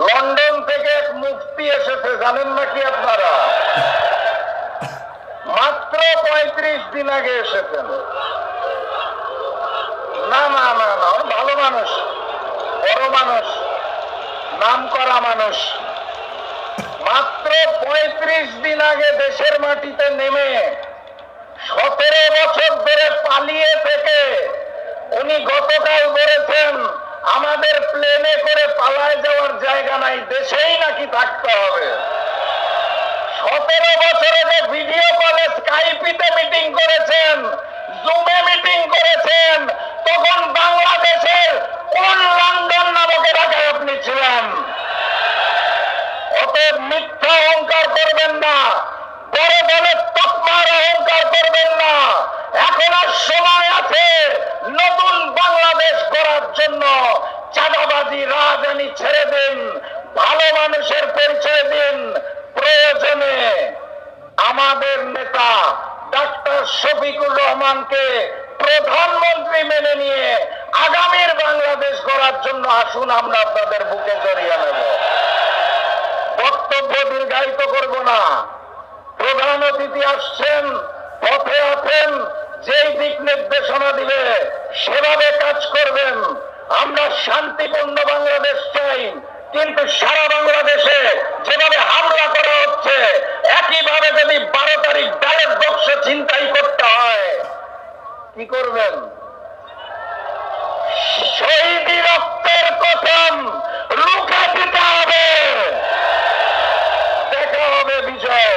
London থেকে এক মুফতি এসেছে, জানেন নাকি আপনারা? মাত্র ৩৫ দিন আগে এসেছেন। না না না না, ভালো মানুষ, বড় মানুষ, নাম করা মানুষ। মাত্র ৩৫ দিন আগে দেশের মাটিতে নেমে ১৭ বছর ধরে পালিয়ে থেকে উনি গতকাল বলেছেন আমাদের প্লেনে করে পালায় যাওয়ার জায়গা নাই, দেশেই নাকি থাকতে হবে। ১৭ বছরে যে ভিডিও কলে স্কাইপিতে মিটিং করেছেন, জুমে মিটিং করেছেন, তখন বাংলাদেশের কোন লন্ডন নামক এলাকায় আপনি ছিলেন? অতএব মিথ্যা অহংকার করবেন না, বড় বড় তকমার অহংকার করবেন না। এখন আর সময় আছে নতুন বাংলাদেশ গড়ার জন্য। চাঁদাবাজি রাজধানী ছেড়ে দিন, ভালো মানুষের পরিচয় দিন। প্রয়োজনে আমাদের নেতা ডাক্তার শফিকুর রহমানকে প্রধানমন্ত্রী মেনে নিয়ে আগামীর বাংলাদেশ গড়ার জন্য আসুন, আমরা আপনাদের বুকে জড়িয়ে নেব। বক্তব্য দীর্ঘায়িত করব না। প্রধান অতিথি আসছেন, পথে আছেন, যেই দিক নির্দেশনা দিবে সেভাবে কাজ করবেন। আমরা শান্তিপূর্ণ বাংলাদেশ চাই, কিন্তু সারা বাংলাদেশে যেভাবে হামলা করা হচ্ছে, একইভাবে যদি ১২ তারিখ ব্যালট বক্স ছিনতাই করতে হয়, কি করবেন? শহীদি রক্তের কসম রুখে দিতে হবে। দেখা হবে বিজয়।